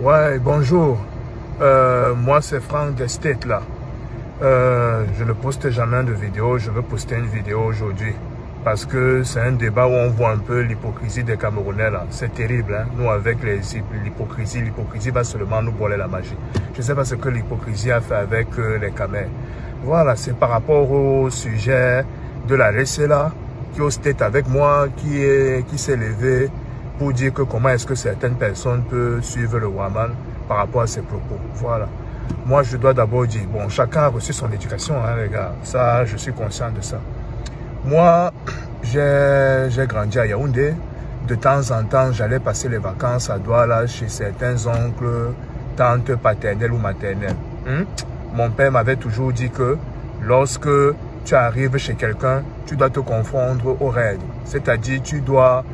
Ouais, bonjour. Moi, c'est Franck d'Estate, là. Je ne poste jamais de vidéo. Je veux poster une vidéo aujourd'hui. Parce que c'est un débat où on voit un peu l'hypocrisie des Camerounais, là. C'est terrible, hein. Nous, avec l'hypocrisie va seulement nous voler la magie. Je ne sais pas ce que l'hypocrisie a fait avec les Camers. Voilà, c'est par rapport au sujet de la RC, là, qui est au State avec moi, qui s'est levé pour dire que comment est-ce que certaines personnes peuvent suivre le Waman par rapport à ses propos. Voilà. Moi, je dois d'abord dire, bon, chacun a reçu son éducation, hein, les gars. Ça, je suis conscient de ça. Moi, j'ai grandi à Yaoundé. De temps en temps, j'allais passer les vacances à Douala chez certains oncles, tantes paternelles ou maternelles. Mon père m'avait toujours dit que lorsque tu arrives chez quelqu'un, tu dois te confondre aux règles. C'est-à-dire, tu dois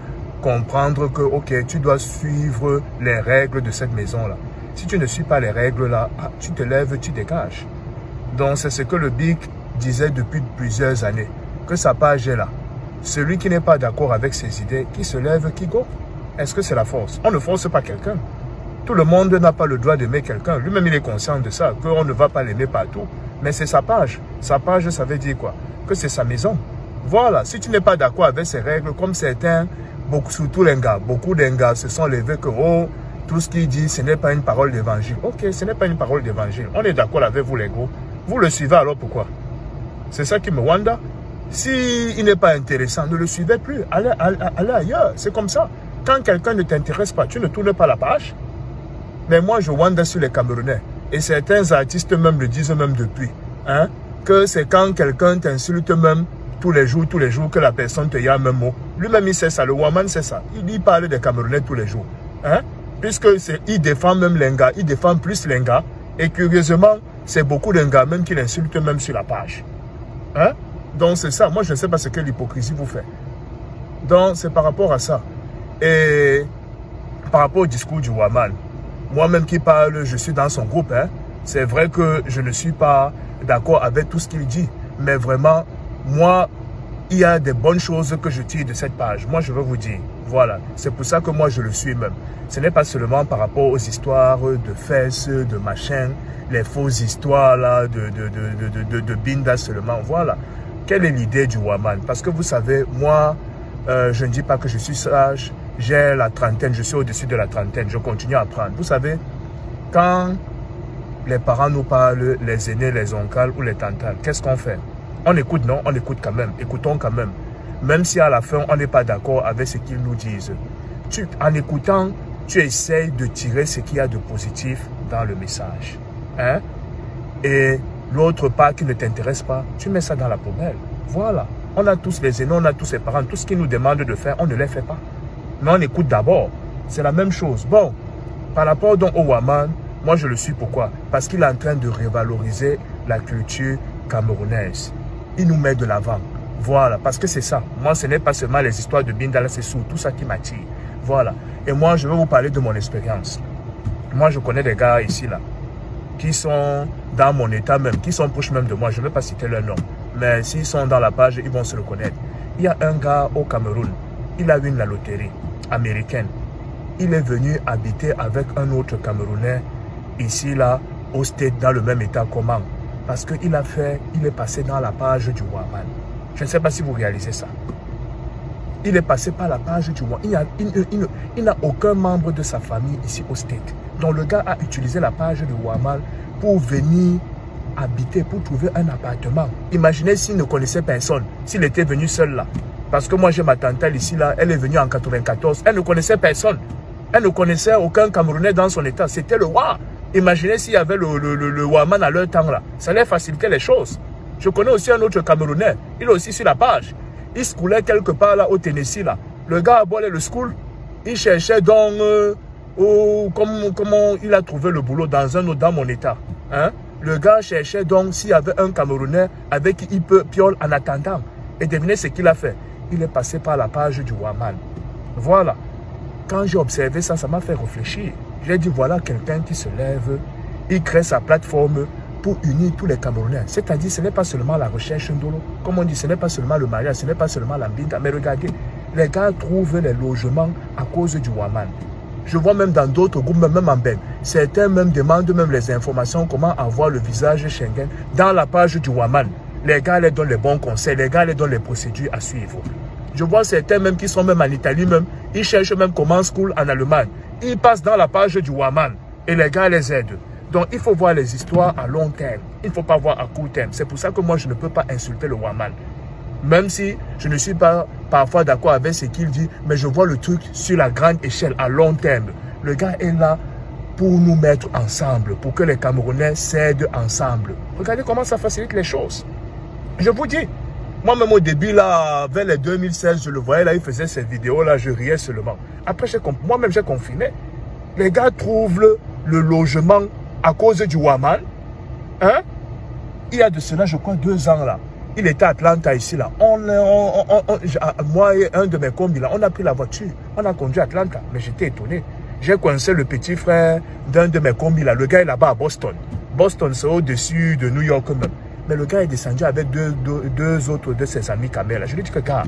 comprendre que, ok, tu dois suivre les règles de cette maison-là. Si tu ne suis pas les règles-là, tu te lèves, tu dégages. Donc, c'est ce que le BIC disait depuis plusieurs années, que sa page est là. Celui qui n'est pas d'accord avec ses idées, qui se lève, qui go. Est-ce que c'est la force? On ne force pas quelqu'un. Tout le monde n'a pas le droit d'aimer quelqu'un. Lui-même, il est conscient de ça, qu'on ne va pas l'aimer partout. Mais c'est sa page. Sa page, ça veut dire quoi? Que c'est sa maison. Voilà. Si tu n'es pas d'accord avec ces règles, comme certains, surtout les gars, beaucoup des gars se sont levés que, oh, tout ce qu'il dit, ce n'est pas une parole d'évangile. Ok, ce n'est pas une parole d'évangile. On est d'accord avec vous, les gros. Vous le suivez, alors pourquoi? C'est ça qui me wanda. S'il n'est pas intéressant, ne le suivez plus. Allez ailleurs. C'est comme ça. Quand quelqu'un ne t'intéresse pas, tu ne tournes pas la page. Mais moi, je wanda sur les Camerounais. Et certains artistes même le disent même depuis. Hein, que c'est quand quelqu'un t'insulte même tous les jours, que la personne te dit un même mot. Lui-même, il sait ça. Le Waman sait ça. Il parle des Camerounais tous les jours. Hein? Puisque il défend même les gars. Il défend plus les gars. Et curieusement, c'est beaucoup de gars même qui l'insultent même sur la page. Hein? Donc, c'est ça. Moi, je ne sais pas ce que l'hypocrisie vous fait. Donc, c'est par rapport à ça. Et par rapport au discours du Waman, moi-même qui parle, je suis dans son groupe. Hein? C'est vrai que je ne suis pas d'accord avec tout ce qu'il dit. Mais vraiment, moi, il y a des bonnes choses que je tire de cette page. Moi, je veux vous dire, voilà. C'est pour ça que moi, je le suis même. Ce n'est pas seulement par rapport aux histoires de fesses, de machin, les fausses histoires là, de Binda seulement. Voilà. Quelle est l'idée du Waman? Parce que vous savez, moi, je ne dis pas que je suis sage. J'ai la trentaine, je suis au-dessus de la trentaine. Je continue à apprendre. Vous savez, quand les parents nous parlent, les aînés, les oncles ou les tantales, qu'est-ce qu'on fait? On écoute, non? On écoute quand même. Écoutons quand même. Même si à la fin, on n'est pas d'accord avec ce qu'ils nous disent. En écoutant, tu essayes de tirer ce qu'il y a de positif dans le message. Hein? Et l'autre part qui ne t'intéresse pas, tu mets ça dans la poubelle. Voilà. On a tous les aînés, on a tous les parents. Tout ce qu'ils nous demandent de faire, on ne les fait pas. Mais on écoute d'abord. C'est la même chose. Bon, par rapport donc au Waman, moi je le suis pourquoi? Parce qu'il est en train de revaloriser la culture camerounaise. Il nous met de l'avant. Voilà, parce que c'est ça. Moi, ce n'est pas seulement les histoires de Bindala, c'est surtout ça qui m'attire. Voilà. Et moi, je vais vous parler de mon expérience. Moi, je connais des gars ici, là, qui sont dans mon état même, qui sont proches même de moi. Je ne vais pas citer leur nom. Mais s'ils sont dans la page, ils vont se reconnaître. Il y a un gars au Cameroun. Il a eu la loterie américaine. Il est venu habiter avec un autre Camerounais ici, là, au State, dans le même état comment? Parce qu'il est passé dans la page du Waman. Je ne sais pas si vous réalisez ça. Il est passé par la page du Waman. Il n'a aucun membre de sa famille ici au State. Donc le gars a utilisé la page du Waman pour venir habiter, pour trouver un appartement. Imaginez s'il ne connaissait personne, s'il était venu seul là. Parce que moi j'ai ma tante ici là, elle est venue en 94. Elle ne connaissait personne. Elle ne connaissait aucun Camerounais dans son état. C'était le Wa. Imaginez s'il y avait le Waman à leur temps là. Ça allait faciliter les choses. Je connais aussi un autre Camerounais. Il est aussi sur la page. Il schoolait quelque part là au Tennessee là. Le gars a bolé le school. Il cherchait donc comment il a trouvé le boulot dans mon état. Hein? Le gars cherchait donc s'il y avait un Camerounais avec qui il peut piole en attendant. Et devinez ce qu'il a fait. Il est passé par la page du Waman. Voilà. Quand j'ai observé ça, ça m'a fait réfléchir. J'ai dit voilà quelqu'un qui se lève. Il crée sa plateforme pour unir tous les Camerounais. C'est-à-dire, ce n'est pas seulement la recherche d'Olo. Comme on dit, ce n'est pas seulement le mariage, ce n'est pas seulement l'ambinta. Mais regardez, les gars trouvent les logements à cause du Waman. Je vois même dans d'autres groupes, même en Ben, Certains même demandent même les informations, comment avoir le visage Schengen dans la page du Waman. Les gars les donnent les bons conseils, les gars les donnent les procédures à suivre. Je vois certains même qui sont même en Italie même, ils cherchent même comment school en Allemagne. Ils passent dans la page du Waman et les gars les aident. Donc il faut voir les histoires à long terme. Il ne faut pas voir à court terme. C'est pour ça que moi je ne peux pas insulter le Waman. Même si je ne suis pas parfois d'accord avec ce qu'il dit, mais je vois le truc sur la grande échelle, à long terme. Le gars est là pour nous mettre ensemble, pour que les Camerounais s'aident ensemble. Regardez comment ça facilite les choses. Je vous dis, moi-même au début, là, vers les 2016, je le voyais, là, il faisait ces vidéos-là, je riais seulement. Après, moi-même, j'ai confiné. Les gars trouvent le logement à cause du Waman. Hein? Il y a de cela, je crois, 2 ans, là. Il était à Atlanta, ici, là. Moi et un de mes combis, là, on a pris la voiture. On a conduit à Atlanta. Mais j'étais étonné. J'ai coincé le petit frère d'un de mes combis, là. Le gars est là-bas à Boston. Boston, c'est au-dessus de New York même. Mais le gars est descendu avec deux autres de ses amis caméras. Je lui ai dit que, gars,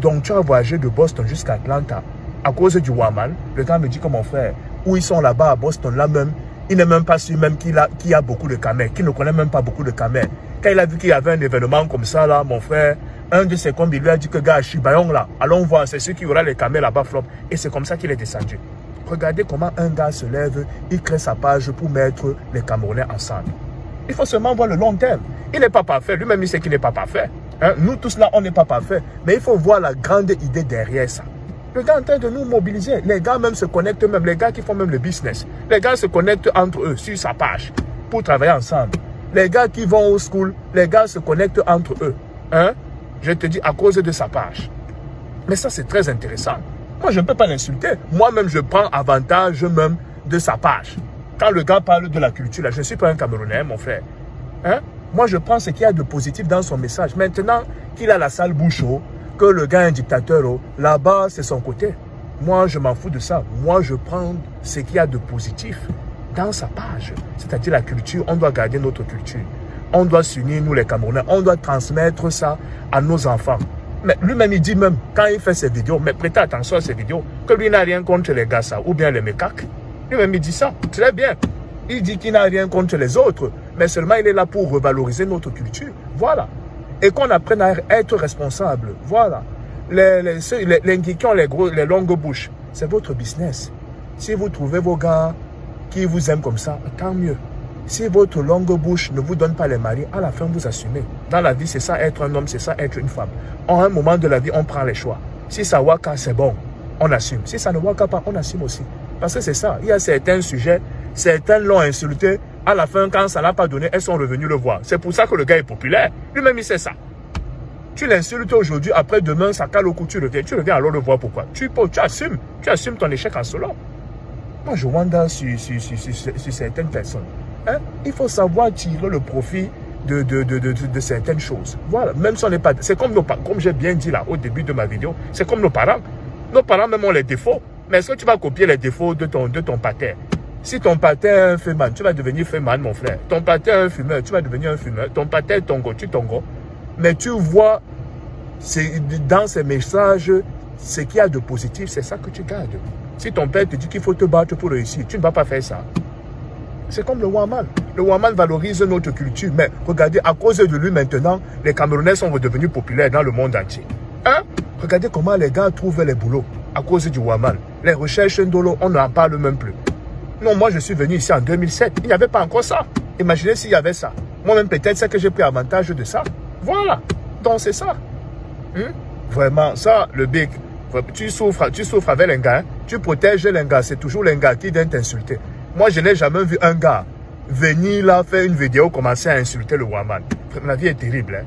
donc tu as voyagé de Boston jusqu'à Atlanta à cause du Waman. Le gars me dit que mon frère, où ils sont là-bas à Boston, là même, il n'est même pas sûr même qu'il y a beaucoup de caméras, qu'il ne connaît même pas beaucoup de caméras. Quand il a vu qu'il y avait un événement comme ça, là, mon frère, un de ses combis lui a dit que, gars, Chibayong, là, allons voir, c'est ceux qui aura les caméras là-bas, flop. Et c'est comme ça qu'il est descendu. Regardez comment un gars se lève, il crée sa page pour mettre les Camerounais ensemble. Il faut seulement voir le long terme. Il n'est pas parfait. Lui-même, il sait qu'il n'est pas parfait. Hein? Nous tous là, on n'est pas parfait. Mais il faut voir la grande idée derrière ça. Le gars est en train de nous mobiliser. Les gars même se connectent même. Les gars qui font même le business. Les gars se connectent entre eux sur sa page pour travailler ensemble. Les gars qui vont au school, les gars se connectent entre eux. Hein? Je te dis à cause de sa page. Mais ça, c'est très intéressant. Moi, je ne peux pas l'insulter. Moi-même, je prends avantage même de sa page. Quand le gars parle de la culture, là, je ne suis pas un Camerounais, mon frère. Hein? Moi, je prends ce qu'il y a de positif dans son message. Maintenant qu'il a la sale bouche, que le gars est un dictateur, là-bas, c'est son côté. Moi, je m'en fous de ça. Moi, je prends ce qu'il y a de positif dans sa page. C'est-à-dire la culture, on doit garder notre culture. On doit s'unir, nous les Camerounais. On doit transmettre ça à nos enfants. Mais lui-même, il dit même, quand il fait ses vidéos, mais prêtez attention à ses vidéos, que lui n'a rien contre les gars, ça, ou bien les mécaques. Lui-même, il dit ça. Très bien. Il dit qu'il n'a rien contre les autres, mais seulement il est là pour revaloriser notre culture. Voilà. Et qu'on apprenne à être responsable. Voilà. Les qui ont les longues bouches, c'est votre business. Si vous trouvez vos gars qui vous aiment comme ça, tant mieux. Si votre longue bouche ne vous donne pas les maris, à la fin, vous assumez. Dans la vie, c'est ça être un homme, c'est ça être une femme. En un moment de la vie, on prend les choix. Si ça waka, c'est bon, on assume. Si ça ne waka pas, on assume aussi. Parce que c'est ça. Il y a certains sujets, certains l'ont insulté. À la fin, quand ça n'a pas donné, elles sont revenues le voir. C'est pour ça que le gars est populaire. Lui-même, il sait ça. Tu l'insultes aujourd'hui, après demain, ça cale au cou, tu reviens alors le voir. Pourquoi? Tu assumes ton échec en solo. Moi, je wonder sur certaines personnes. Hein? Il faut savoir tirer le profit de certaines choses. Voilà. Même si on n'est pas... C'est comme nos parents, comme j'ai bien dit là au début de ma vidéo, c'est comme nos parents. Nos parents même ont les défauts. Mais est-ce que tu vas copier les défauts de ton pater? Si ton pater est un féman, tu vas devenir féman, mon frère. Ton pater est un fumeur, tu vas devenir un fumeur. Ton pater est tongo, tu tongo. Mais tu vois, dans ces messages, ce qu'il y a de positif, c'est ça que tu gardes. Si ton père te dit qu'il faut te battre pour réussir, tu ne vas pas faire ça. C'est comme le Waman. Le Waman valorise notre culture. Mais regardez, à cause de lui maintenant, les Camerounais sont redevenus populaires dans le monde entier. Hein? Regardez comment les gars trouvent les boulots à cause du Waman. Les recherches d'Olo, on n'en parle même plus. Non, moi je suis venu ici en 2007. Il n'y avait pas encore ça. Imaginez s'il y avait ça. Moi-même, peut-être c'est que j'ai pris avantage de ça. Voilà. Donc c'est ça. Vraiment, ça, le big. Tu souffres avec les gars. Hein? Tu protèges les gars. C'est toujours les gars qui viennent t'insulter. Moi, je n'ai jamais vu un gars venir là faire une vidéo commencer à insulter le Waman. La vie est terrible. Hein?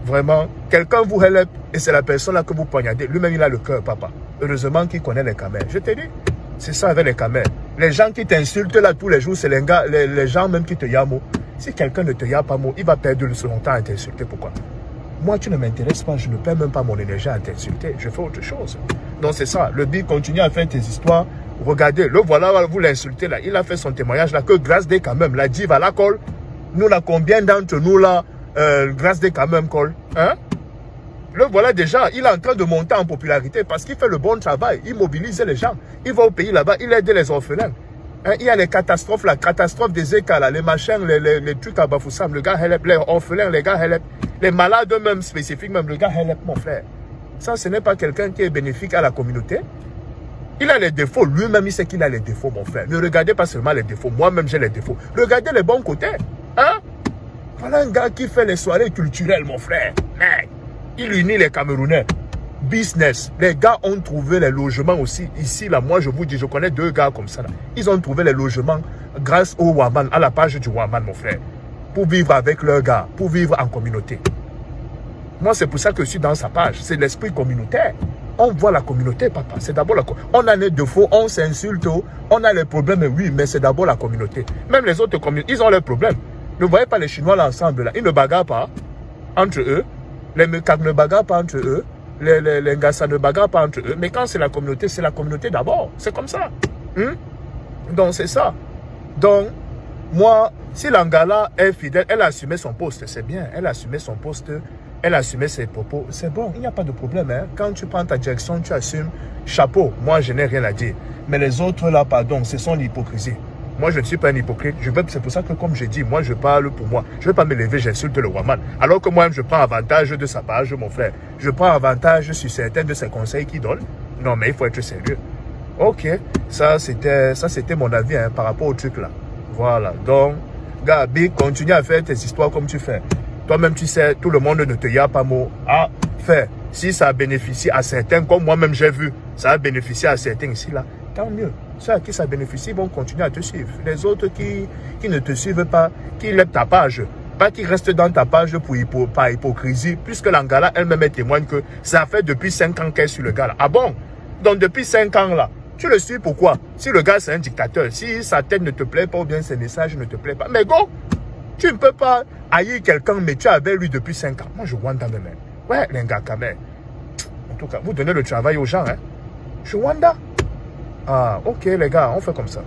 Vraiment, quelqu'un vous help et c'est la personne là que vous poignardez. Lui-même, il a le cœur, papa. Heureusement qu'il connaît les caméras. Je t'ai dit, c'est ça avec les caméras. Les gens qui t'insultent là tous les jours, c'est les gars, les gens même qui te yamment. Si quelqu'un ne te yamme pas mot, il va perdre son temps à t'insulter. Pourquoi? Moi, tu ne m'intéresses pas, je ne perds même pas mon énergie à t'insulter. Je fais autre chose. Donc c'est ça, le big continue à faire tes histoires. Regardez, le voilà, vous l'insultez là. Il a fait son témoignage là, que grâce des quand même, la diva la colle. Nous là, combien d'entre nous là, grâce des quand même colle. Hein? Le voilà déjà, il est en train de monter en popularité parce qu'il fait le bon travail. Il mobilise les gens. Il va au pays là-bas, il aide les orphelins. Hein, il y a les catastrophes, la catastrophe des écarts, là, les machins, les trucs à Bafoussam, le gars Helep, les orphelins, les gars Helep, les malades eux-mêmes spécifiques, même le gars Helep, mon frère. Ça, ce n'est pas quelqu'un qui est bénéfique à la communauté. Il a les défauts, lui-même il sait qu'il a les défauts, mon frère. Ne regardez pas seulement les défauts, moi-même j'ai les défauts. Regardez les bons côtés. Hein? Voilà un gars qui fait les soirées culturelles, mon frère. Mec, il unit les Camerounais. Business. Les gars ont trouvé les logements aussi. Ici, là, moi je vous dis, je connais 2 gars comme ça. Là. Ils ont trouvé les logements grâce au Waman, à la page du Waman, mon frère. Pour vivre avec leurs gars, pour vivre en communauté. Moi, c'est pour ça que je suis dans sa page. C'est l'esprit communautaire. On voit la communauté, papa. C'est d'abord la communauté. On a les défauts, on s'insulte, on a les problèmes, oui, mais c'est d'abord la communauté. Même les autres communautés, ils ont leurs problèmes. Ne voyez pas les Chinois là ensemble, là. Ils ne bagarrent pas entre eux. Les Mekak ne bagarrent pas entre eux. Les Ngassa ne bagarrent pas entre eux. Mais quand c'est la communauté d'abord. C'est comme ça. Donc, c'est ça. Donc, moi, si l'Angala est fidèle, elle a assumé son poste, c'est bien. Elle a assumé son poste. Elle a assumé ses propos, c'est bon, il n'y a pas de problème. Hein. Quand tu prends ta direction, tu assumes, chapeau, moi je n'ai rien à dire. Mais les autres là, pardon, ce sont l'hypocrisie. Moi je ne suis pas un hypocrite, c'est pour ça que comme je dis, moi je parle pour moi. Je ne vais pas me lever, j'insulte le Waman. Alors que moi-même je prends avantage de sa page, mon frère. Je prends avantage sur certains de ses conseils qu'il donne. Non mais il faut être sérieux. Ok, ça c'était mon avis hein, par rapport au truc là. Voilà, donc, Gabi, continue à faire tes histoires comme tu fais. Toi-même, tu sais, tout le monde ne te y a pas mot à faire. Si ça bénéficie à certains, comme moi-même j'ai vu, ça a bénéficié à certains ici, là, tant mieux. Ceux à qui ça bénéficie vont continuer à te suivre. Les autres qui ne te suivent pas, qui lèvent ta page, pas qui restent dans ta page par hypocrisie, puisque l'Angala elle-même témoigne que ça fait depuis 5 ans qu'elle est sur le gars là. Ah bon? Donc depuis 5 ans là, tu le suis pourquoi? Si le gars c'est un dictateur, si sa tête ne te plaît pas ou bien ses messages ne te plaisent pas, mais go! Tu ne peux pas haïr quelqu'un, mais tu es avec lui depuis 5 ans. Moi, je wanda même. Ouais, les gars, quand même. En tout cas, vous donnez le travail aux gens, hein. Je wanda. Ah, ok, les gars, on fait comme ça.